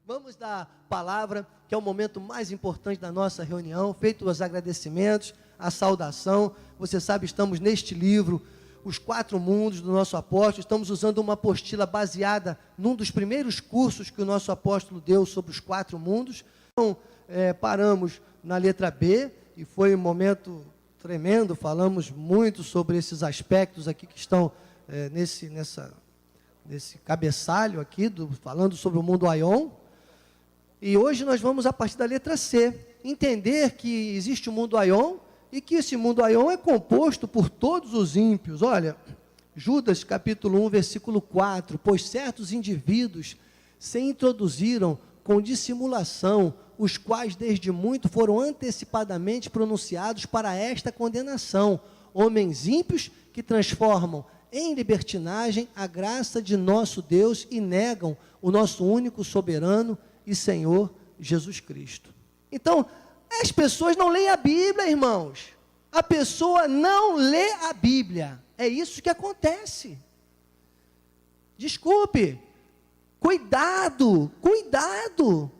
Vamos da palavra, que é o momento mais importante da nossa reunião, feito os agradecimentos, a saudação. Você sabe, estamos neste livro, Os Quatro Mundos do nosso apóstolo. Estamos usando uma apostila baseada num dos primeiros cursos que o nosso apóstolo deu sobre os quatro mundos. Então, paramos na letra B e foi um momento tremendo. Falamos muito sobre esses aspectos aqui que estão nesse cabeçalho aqui, falando sobre o mundo Aion. E hoje nós vamos, a partir da letra C, entender que existe o mundo Aion e que esse mundo Aion é composto por todos os ímpios. Olha, Judas capítulo 1, versículo 4, pois certos indivíduos se introduziram com dissimulação, os quais desde muito foram antecipadamente pronunciados para esta condenação, homens ímpios que transformam em libertinagem a graça de nosso Deus e negam o nosso único soberano e Senhor Jesus Cristo. Então, as pessoas não leem a Bíblia, irmãos. A pessoa não lê a Bíblia. É isso que acontece. Desculpe. Cuidado, cuidado.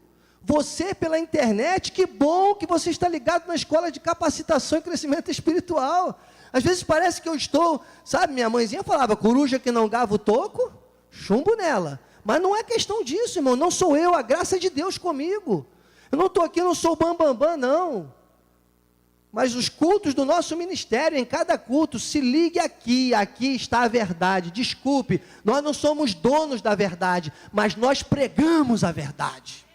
Você pela internet, que bom que você está ligado na escola de capacitação e crescimento espiritual. Às vezes parece que eu estou, sabe, minha mãezinha falava, coruja que não gava o toco, chumbo nela. Mas não é questão disso, irmão, não sou eu, a graça de Deus comigo. Eu não estou aqui, não sou bambambam, não. Mas os cultos do nosso ministério, em cada culto, se ligue aqui, aqui está a verdade. Desculpe, nós não somos donos da verdade, mas nós pregamos a verdade.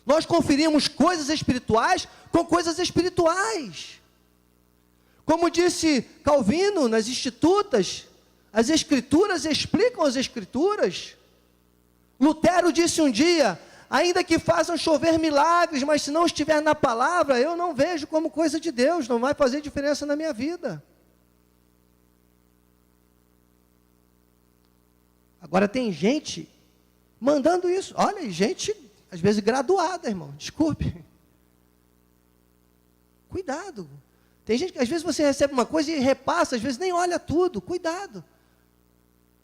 Nós conferimos coisas espirituais com coisas espirituais. Como disse Calvino nas Institutas, as Escrituras explicam as Escrituras. Lutero disse um dia, ainda que façam chover milagres, mas se não estiver na palavra, eu não vejo como coisa de Deus, não vai fazer diferença na minha vida. Agora tem gente mandando isso, olha, gente, às vezes graduada, irmão, desculpe. Cuidado. Tem gente que às vezes você recebe uma coisa e repassa, às vezes nem olha tudo, cuidado.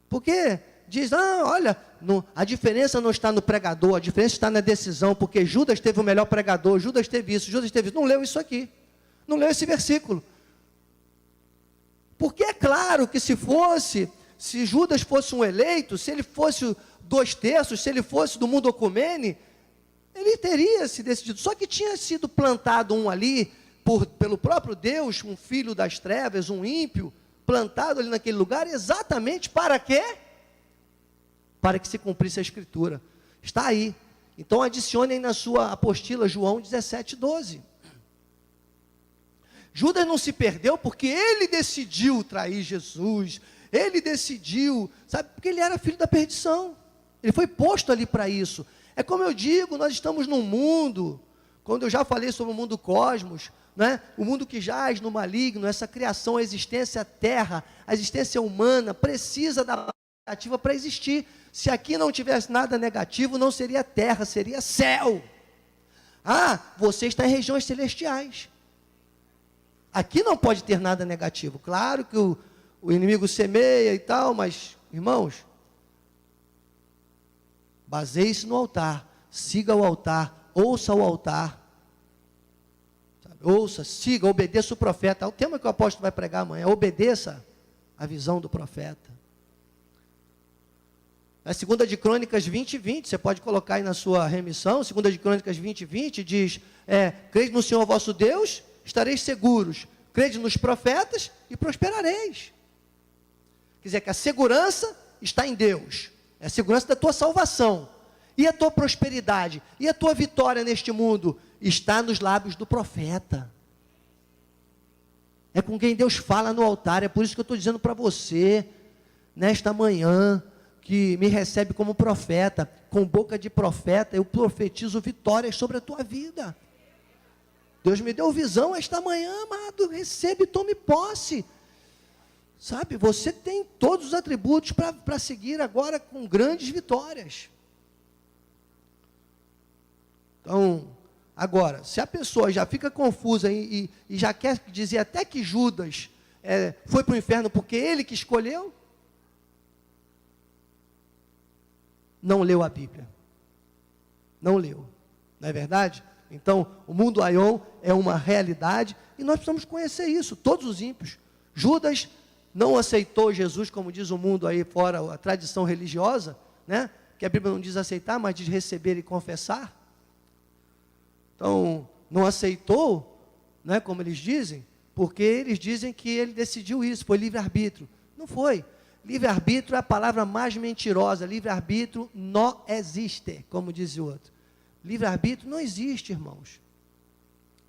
Porque diz, olha, a diferença não está no pregador, a diferença está na decisão, porque Judas teve o melhor pregador, Judas teve isso, não leu isso aqui, não leu esse versículo. Porque é claro que se Judas fosse um eleito, se ele fosse 2/3, se ele fosse do mundo ecumene, ele teria se decidido, só que tinha sido plantado um ali, pelo próprio Deus, um filho das trevas, um ímpio, plantado ali naquele lugar, exatamente para quê? Para que se cumprisse a Escritura. Está aí. Então adicione aí na sua apostila João 17:12. Judas não se perdeu porque ele decidiu trair Jesus, ele decidiu, sabe, porque ele era filho da perdição, ele foi posto ali para isso. É como eu digo, nós estamos num mundo, quando eu já falei sobre o mundo cosmos, né? O mundo que jaz no maligno, essa criação, a existência terra, a existência humana, precisa da negativa para existir. Se aqui não tivesse nada negativo, não seria terra, seria céu. Você está em regiões celestiais. Aqui não pode ter nada negativo. Claro que o inimigo semeia e tal, mas, irmãos, baseie-se no altar, siga o altar, ouça o altar. Ouça, siga, obedeça o profeta. É o tema que o apóstolo vai pregar amanhã. Obedeça a visão do profeta. A 2 de Crônicas 20:20, você pode colocar aí na sua remissão, 2 de Crônicas 20:20 diz, crede no Senhor vosso Deus, estareis seguros, crede nos profetas e prosperareis. Quer dizer que a segurança está em Deus, é a segurança da tua salvação, e a tua prosperidade, e a tua vitória neste mundo, está nos lábios do profeta. É com quem Deus fala no altar. É por isso que eu estou dizendo para você, nesta manhã, que me recebe como profeta, com boca de profeta, eu profetizo vitórias sobre a tua vida. Deus me deu visão esta manhã, amado, recebe e tome posse. Sabe, você tem todos os atributos para seguir agora com grandes vitórias. Então, agora, se a pessoa já fica confusa e já quer dizer até que Judas foi para o inferno porque ele que escolheu, não leu a Bíblia. Não leu. Não é verdade? Então, o mundo Aion é uma realidade e nós precisamos conhecer isso, todos os ímpios. Judas não aceitou Jesus, como diz o mundo aí fora, a tradição religiosa, né? Que a Bíblia não diz aceitar, mas diz receber e confessar. Então, não aceitou, né, como eles dizem, porque eles dizem que ele decidiu isso, foi livre-arbítrio. Não foi. Livre-arbítrio é a palavra mais mentirosa. Livre-arbítrio não existe, como diz o outro. Livre-arbítrio não existe, irmãos.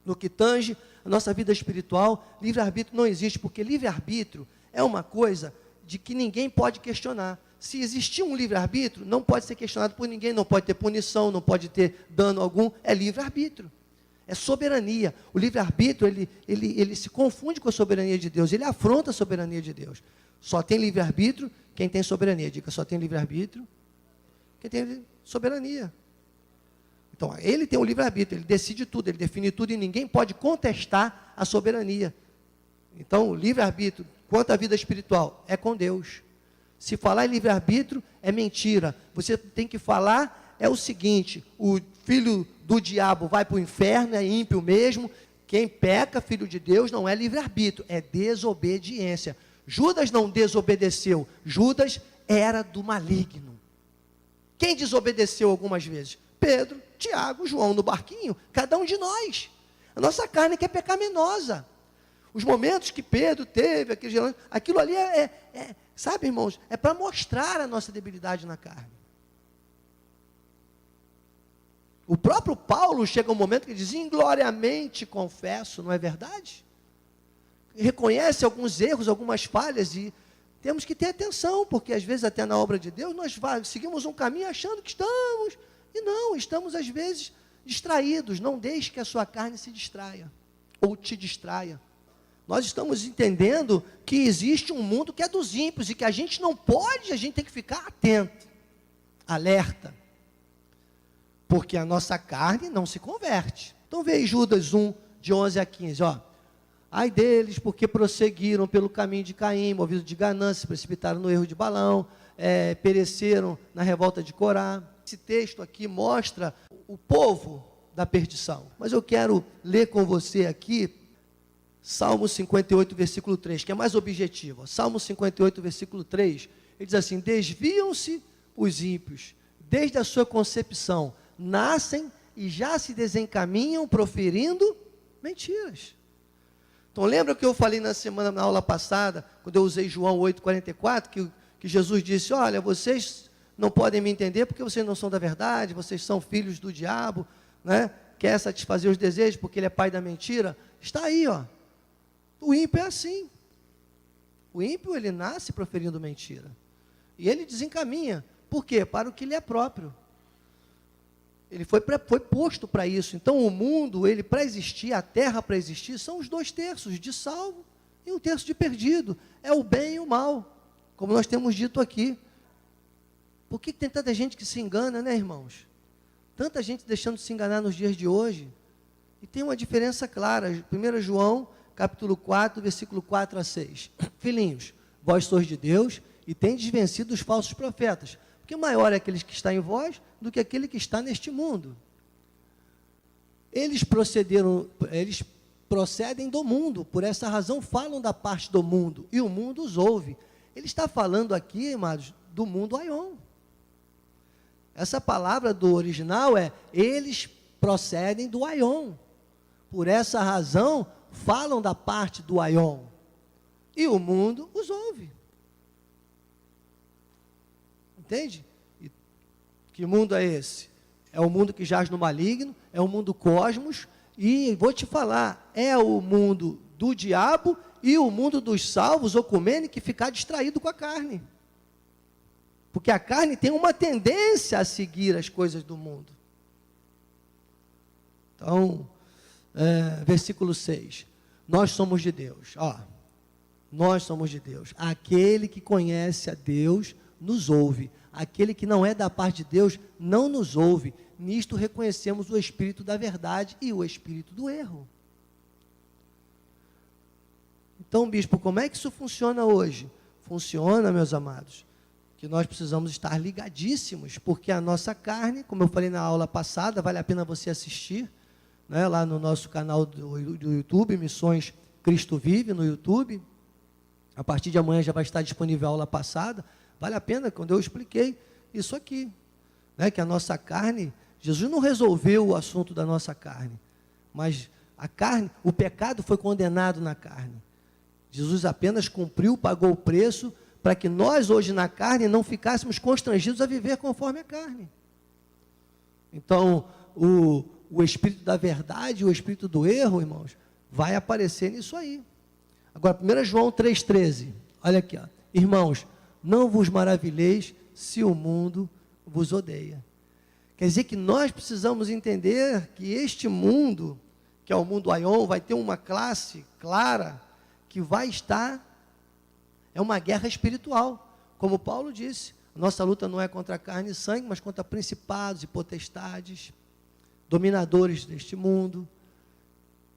No que tange a nossa vida espiritual, livre-arbítrio não existe, porque livre-arbítrio é uma coisa de que ninguém pode questionar. Se existir um livre-arbítrio, não pode ser questionado por ninguém, não pode ter punição, não pode ter dano algum, é livre-arbítrio. É soberania. O livre-arbítrio, ele se confunde com a soberania de Deus, ele afronta a soberania de Deus. Só tem livre-arbítrio quem tem soberania. Diga, só tem livre-arbítrio quem tem soberania. Então, ele tem o livre-arbítrio, ele decide tudo, ele define tudo e ninguém pode contestar a soberania. Então, o livre-arbítrio, quanto à vida espiritual, é com Deus. Se falar em livre-arbítrio, é mentira. Você tem que falar, é o seguinte, o filho do diabo vai para o inferno, é ímpio mesmo. Quem peca, filho de Deus, não é livre-arbítrio, é desobediência. Judas não desobedeceu, Judas era do maligno. Quem desobedeceu algumas vezes? Pedro, Tiago, João no barquinho, cada um de nós. A nossa carne que é pecaminosa. Os momentos que Pedro teve, aquilo ali sabe, irmãos, é para mostrar a nossa debilidade na carne. O próprio Paulo chega um momento que diz, ingloriamente confesso, não é verdade? Reconhece alguns erros, algumas falhas e temos que ter atenção, porque às vezes até na obra de Deus nós seguimos um caminho achando que estamos, e não, estamos às vezes distraídos. Não deixe que a sua carne se distraia, ou te distraia. Nós estamos entendendo que existe um mundo que é dos ímpios, e que a gente não pode, a gente tem que ficar atento, alerta, porque a nossa carne não se converte. Então veja Judas 1, de 11 a 15, ó. Ai deles, porque prosseguiram pelo caminho de Caim, movidos de ganância, se precipitaram no erro de Balaão, pereceram na revolta de Corá. Esse texto aqui mostra o povo da perdição. Mas eu quero ler com você aqui, Salmo 58, versículo 3, que é mais objetivo. Salmo 58, versículo 3, ele diz assim, desviam-se os ímpios, desde a sua concepção, nascem e já se desencaminham proferindo mentiras. Então, lembra que eu falei na aula passada, quando eu usei João 8,44, que Jesus disse, olha, vocês não podem me entender porque vocês não são da verdade, vocês são filhos do diabo, né? Quer satisfazer os desejos porque ele é pai da mentira. Está aí, ó. O ímpio é assim. O ímpio, ele nasce proferindo mentira. E ele desencaminha. Por quê? Para o que lhe é próprio. Ele foi posto para isso. Então, o mundo, ele para existir, a terra para existir, são os 2/3 de salvo e 1/3 de perdido. É o bem e o mal, como nós temos dito aqui. Por que tem tanta gente que se engana, né, irmãos? Tanta gente deixando de se enganar nos dias de hoje. E tem uma diferença clara. 1 João, capítulo 4, versículo 4 a 6. Filhinhos, vós sois de Deus e tendes vencido os falsos profetas. Porque maior é aquele que está em vós do que aquele que está neste mundo. Eles procedem do mundo, por essa razão falam da parte do mundo, e o mundo os ouve. Ele está falando aqui, amados, do mundo Aion. Essa palavra do original é, eles procedem do Aion. Por essa razão, falam da parte do Aion. E o mundo os ouve. Entende? E que mundo é esse? É o mundo que jaz no maligno, é o mundo cosmos, e vou te falar, é o mundo do diabo e o mundo dos salvos, ocumene, que ficar distraído com a carne. Porque a carne tem uma tendência a seguir as coisas do mundo. Então, versículo 6. Nós somos de Deus. Ó, nós somos de Deus. Aquele que conhece a Deus nos ouve. Aquele que não é da parte de Deus não nos ouve. Nisto reconhecemos o espírito da verdade e o espírito do erro. Então, bispo, como é que isso funciona hoje? Funciona, meus amados, que nós precisamos estar ligadíssimos, porque a nossa carne, como eu falei na aula passada, vale a pena você assistir, né, lá no nosso canal do YouTube, Missões Cristo Vive, no YouTube. A partir de amanhã já vai estar disponível a aula passada. Vale a pena, quando eu expliquei isso aqui, né, que a nossa carne, Jesus não resolveu o assunto da nossa carne, mas a carne, o pecado foi condenado na carne. Jesus apenas cumpriu, pagou o preço, para que nós hoje na carne não ficássemos constrangidos a viver conforme a carne. Então, o espírito da verdade, o espírito do erro, irmãos, vai aparecer nisso aí. Agora, 1 João 3,13, olha aqui, ó. Irmãos, não vos maravilheis se o mundo vos odeia. Quer dizer que nós precisamos entender que este mundo, que é o mundo Aion, vai ter uma classe clara, que vai estar, é uma guerra espiritual, como Paulo disse, a nossa luta não é contra carne e sangue, mas contra principados e potestades, dominadores deste mundo.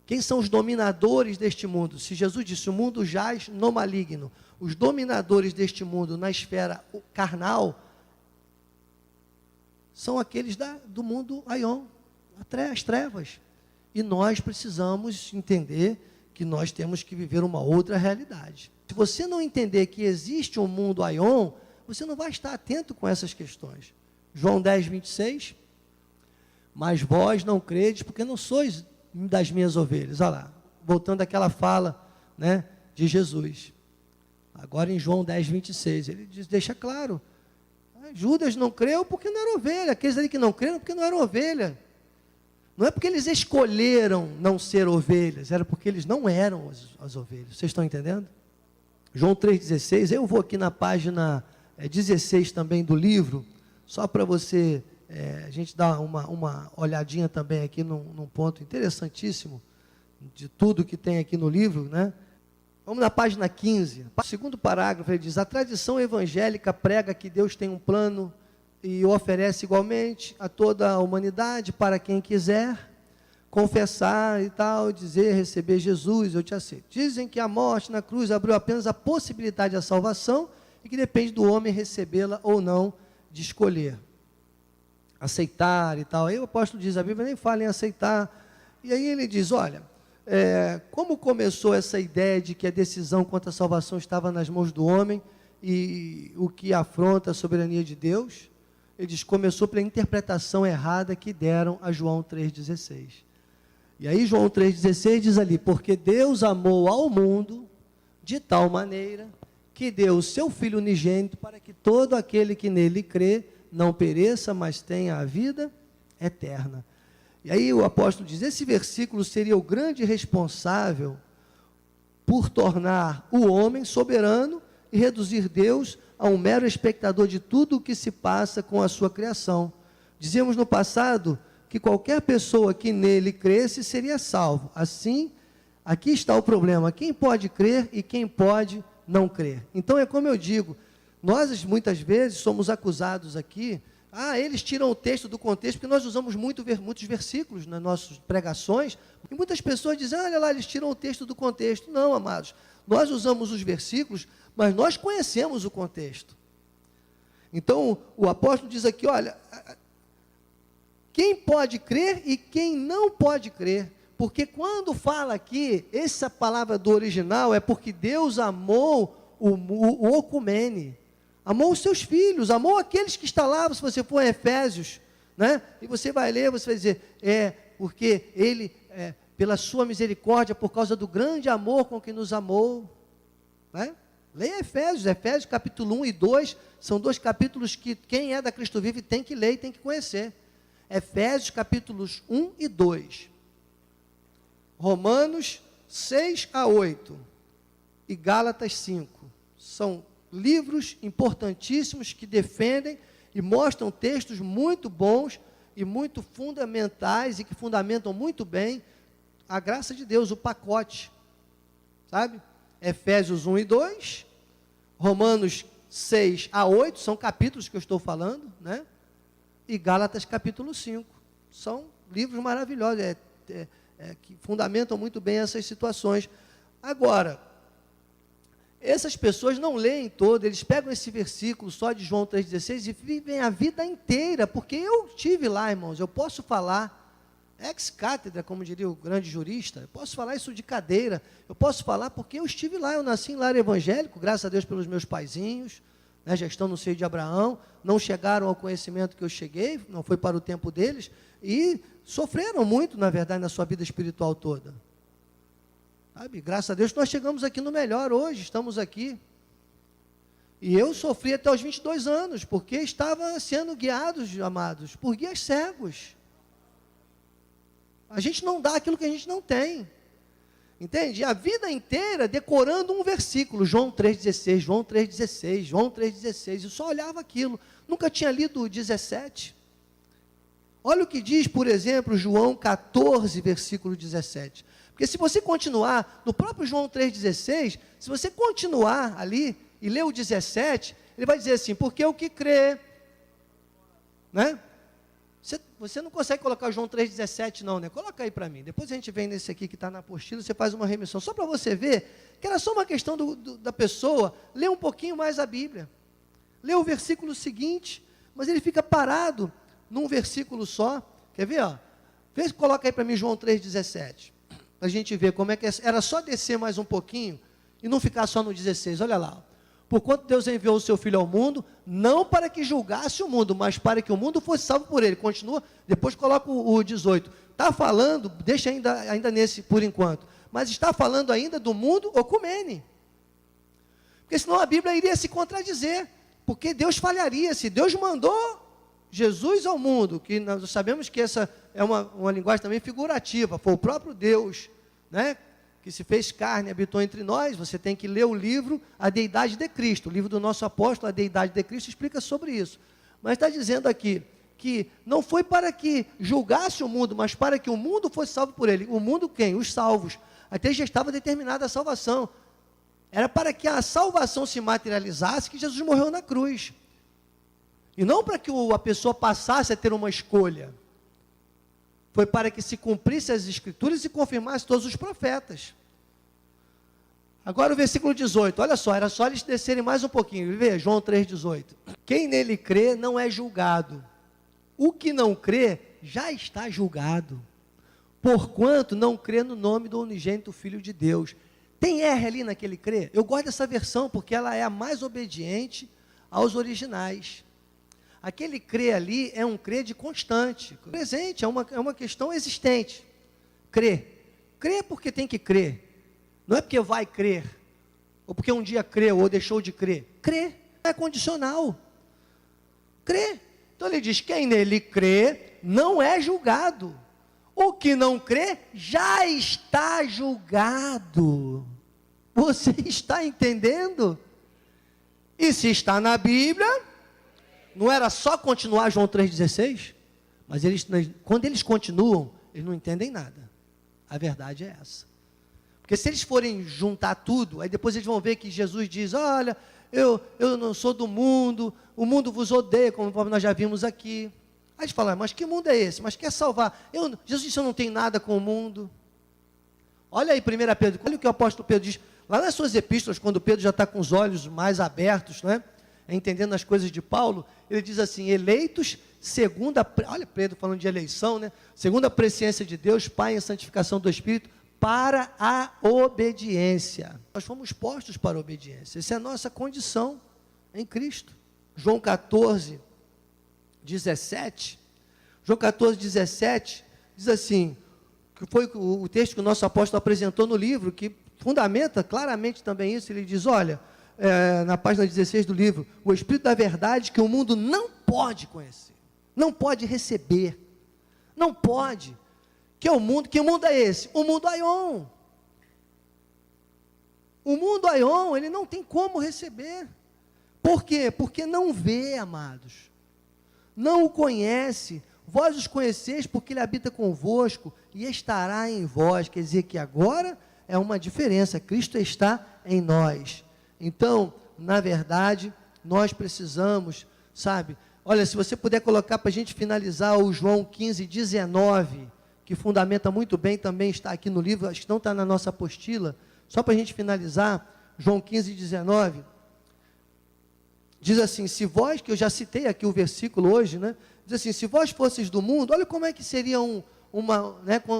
Quem são os dominadores deste mundo? Se Jesus disse, o mundo jaz no maligno, os dominadores deste mundo na esfera carnal, são aqueles do mundo Aion, as trevas, e nós precisamos entender que nós temos que viver uma outra realidade. Se você não entender que existe um mundo Aion, você não vai estar atento com essas questões. João 10, 26, mas vós não credes, porque não sois das minhas ovelhas. Olha lá, voltando àquela fala, né, de Jesus. Agora em João 10, 26, ele deixa claro, Judas não creu porque não era ovelha, aqueles ali que não creram porque não eram ovelha. Não é porque eles escolheram não ser ovelhas, era porque eles não eram as ovelhas. Vocês estão entendendo? João 3,16, eu vou aqui na página 16 também do livro, só para você, a gente dar uma olhadinha também aqui num ponto interessantíssimo, de tudo que tem aqui no livro, né? Vamos na página 15, segundo parágrafo, ele diz, a tradição evangélica prega que Deus tem um plano e o oferece igualmente a toda a humanidade para quem quiser confessar e tal, dizer, receber Jesus, eu te aceito. Dizem que a morte na cruz abriu apenas a possibilidade da salvação e que depende do homem recebê-la ou não, de escolher, aceitar e tal. Aí o apóstolo diz, a Bíblia nem fala em aceitar, e aí ele diz, olha, como começou essa ideia de que a decisão quanto à salvação estava nas mãos do homem e o que afronta a soberania de Deus? Ele diz, começou pela interpretação errada que deram a João 3,16. E aí João 3,16 diz ali, porque Deus amou ao mundo de tal maneira que deu o seu Filho unigênito para que todo aquele que nele crê não pereça, mas tenha a vida eterna. E aí o apóstolo diz, esse versículo seria o grande responsável por tornar o homem soberano e reduzir Deus a um mero espectador de tudo o que se passa com a sua criação. Dizíamos no passado que qualquer pessoa que nele cresce seria salvo. Assim, aqui está o problema, quem pode crer e quem pode não crer. Então é como eu digo, nós muitas vezes somos acusados aqui, eles tiram o texto do contexto, porque nós usamos muitos versículos nas nossas pregações, e muitas pessoas dizem, olha lá, eles tiram o texto do contexto. Não, amados, nós usamos os versículos, mas nós conhecemos o contexto. Então, o apóstolo diz aqui, olha, quem pode crer e quem não pode crer, porque quando fala aqui, essa palavra do original é porque Deus amou o ocumene, amou os seus filhos, amou aqueles que estão lá, se você for em Efésios, né? E você vai ler, você vai dizer, porque ele, pela sua misericórdia, por causa do grande amor com que nos amou, né? Leia Efésios capítulo 1 e 2, são dois capítulos que quem é da Cristo Vive tem que ler e tem que conhecer. Efésios capítulos 1 e 2, Romanos 6 a 8 e Gálatas 5, são livros importantíssimos que defendem e mostram textos muito bons e muito fundamentais e que fundamentam muito bem a graça de Deus, o pacote, sabe? Efésios 1 e 2, Romanos 6 a 8, são capítulos que eu estou falando, né? E Gálatas capítulo 5, são livros maravilhosos, que fundamentam muito bem essas situações. Agora, Essas pessoas não leem todo, eles pegam esse versículo só de João 3,16 e vivem a vida inteira, porque eu estive lá, irmãos, eu posso falar, ex-cátedra, como diria o grande jurista, eu posso falar isso de cadeira, eu posso falar porque eu estive lá, eu nasci em lar evangélico, graças a Deus pelos meus paizinhos, né, já estão no seio de Abraão, não chegaram ao conhecimento que eu cheguei, não foi para o tempo deles, e sofreram muito, na verdade, na sua vida espiritual toda. Sabe? Graças a Deus nós chegamos aqui no melhor hoje, estamos aqui. E eu sofri até os 22 anos, porque estava sendo guiados, amados, por guias cegos. A gente não dá aquilo que a gente não tem. Entende? A vida inteira decorando um versículo, João 3,16, João 3,16, João 3,16, eu só olhava aquilo, nunca tinha lido o 17. Olha o que diz, por exemplo, João 14, versículo 17. Porque se você continuar, no próprio João 3,16, se você continuar ali e ler o 17, ele vai dizer assim, porque o que crê, né? Você não consegue colocar o João 3,17 não, né? Coloca aí para mim, depois a gente vem nesse aqui que está na apostila, você faz uma remissão, só para você ver que era só uma questão da pessoa ler um pouquinho mais a Bíblia, ler o versículo seguinte, mas ele fica parado num versículo só, quer ver, ó? Coloca aí para mim João 3,17, para a gente ver como é que era só descer mais um pouquinho, e não ficar só no 16, olha lá, ó. Porquanto Deus enviou o seu Filho ao mundo, não para que julgasse o mundo, mas para que o mundo fosse salvo por ele. Continua, depois coloca o 18. Está falando, deixa ainda nesse por enquanto, mas está falando ainda do mundo ocumene. Porque senão a Bíblia iria se contradizer, porque Deus falharia. Se Deus mandou Jesus ao mundo, que nós sabemos que essa é uma linguagem também figurativa, foi o próprio Deus, né? Que se fez carne, habitou entre nós, você tem que ler o livro A Deidade de Cristo, o livro do nosso apóstolo, A Deidade de Cristo, explica sobre isso. Mas está dizendo aqui, que não foi para que julgasse o mundo, mas para que o mundo fosse salvo por ele. O mundo quem? Os salvos. Até já estava determinada a salvação. Era para que a salvação se materializasse, que Jesus morreu na cruz. E não para que a pessoa passasse a ter uma escolha. Foi para que se cumprisse as Escrituras e confirmasse todos os profetas. Agora o versículo 18, olha só, era só eles descerem mais um pouquinho, vê, João 3,18. Quem nele crê não é julgado. O que não crê já está julgado, porquanto não crê no nome do unigênito Filho de Deus. Tem R ali naquele crê? Eu gosto dessa versão, porque ela é a mais obediente aos originais. Aquele crer ali é um crer de constante, presente, é uma questão existente. Crer. Crer porque tem que crer. Não é porque vai crer, ou porque um dia creu, ou deixou de crer. Crer é condicional. Crer. Então ele diz, quem nele crê, não é julgado. O que não crê, já está julgado. Você está entendendo? E se está na Bíblia... Não era só continuar João 3,16? Mas quando eles continuam, eles não entendem nada. A verdade é essa. Porque se eles forem juntar tudo, aí depois eles vão ver que Jesus diz, olha, eu não sou do mundo, o mundo vos odeia, como nós já vimos aqui. Aí eles falam, mas que mundo é esse? Mas quer salvar? Jesus disse, eu não tenho nada com o mundo. Olha aí 1 Pedro, olha o que o apóstolo Pedro diz, lá nas suas epístolas, quando Pedro já está com os olhos mais abertos, né? Entendendo as coisas de Paulo, ele diz assim, eleitos segundo olha Pedro falando de eleição, né? Segundo a presciência de Deus, Pai, em santificação do Espírito, para a obediência. Nós fomos postos para a obediência, essa é a nossa condição em Cristo. João 14, 17, João 14, 17, diz assim, que foi o texto que o nosso apóstolo apresentou no livro, que fundamenta claramente também isso, ele diz, olha, na página 16 do livro, o Espírito da verdade que o mundo não pode conhecer, não pode receber, não pode, que mundo é esse? O mundo Aion. O mundo Aion, ele não tem como receber. Por quê? Porque não vê, amados, não o conhece, vós os conheceis porque ele habita convosco e estará em vós, quer dizer que agora é uma diferença, Cristo está em nós. Então, na verdade, nós precisamos, sabe, olha, se você puder colocar para a gente finalizar o João 15, 19, que fundamenta muito bem, também está aqui no livro, acho que não está na nossa apostila, só para a gente finalizar, João 15, 19, diz assim, se vós, que eu já citei aqui o versículo hoje, né? Diz assim, se vós fosseis do mundo, olha como é que seria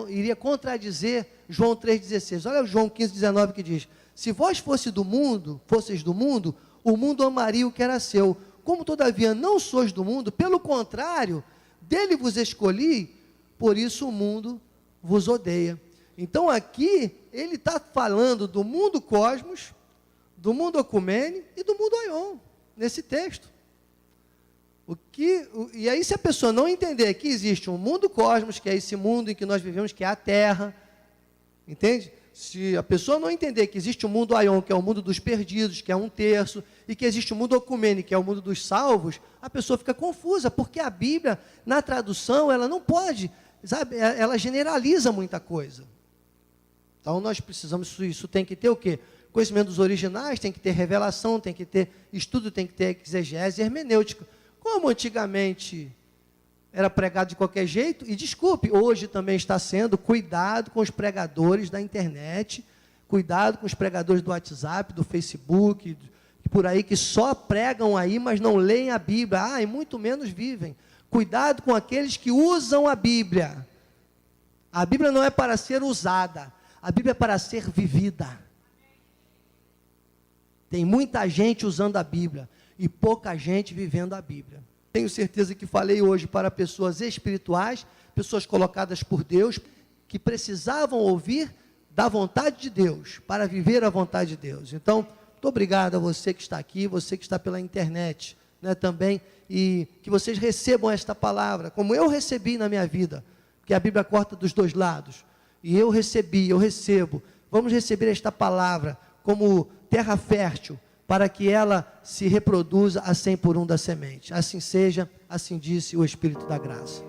iria contradizer João 3,16. Olha o João 15, 19 que diz, se vós fosseis do mundo, o mundo amaria o que era seu. Como todavia não sois do mundo, pelo contrário, dele vos escolhi, por isso o mundo vos odeia. Então aqui, ele está falando do mundo cosmos, do mundo ecumene e do mundo aion, nesse texto. E aí, se a pessoa não entender que existe um mundo cosmos, que é esse mundo em que nós vivemos, que é a Terra, entende? Se a pessoa não entender que existe um mundo aion, que é o mundo dos perdidos, que é 1/3, e que existe o mundo ecumene, que é o mundo dos salvos, a pessoa fica confusa, porque a Bíblia, na tradução, ela não pode, sabe, ela generaliza muita coisa. Então, nós precisamos, isso tem que ter o quê? Conhecimento dos originais, tem que ter revelação, tem que ter estudo, tem que ter exegese e hermenêutica. Como antigamente era pregado de qualquer jeito, e desculpe, hoje também está sendo, cuidado com os pregadores da internet, cuidado com os pregadores do WhatsApp, do Facebook, por aí, que só pregam aí, mas não leem a Bíblia, e muito menos vivem. Cuidado com aqueles que usam a Bíblia. A Bíblia não é para ser usada, a Bíblia é para ser vivida. Tem muita gente usando a Bíblia, e pouca gente vivendo a Bíblia. Tenho certeza que falei hoje para pessoas espirituais, pessoas colocadas por Deus, que precisavam ouvir da vontade de Deus, para viver a vontade de Deus. Então, muito obrigado a você que está aqui, você que está pela internet, né, também, e que vocês recebam esta palavra, como eu recebi na minha vida, porque a Bíblia corta dos dois lados, e eu recebo, vamos receber esta palavra como terra fértil, para que ela se reproduza a 100 por 1 da semente. Assim seja, assim disse o Espírito da Graça.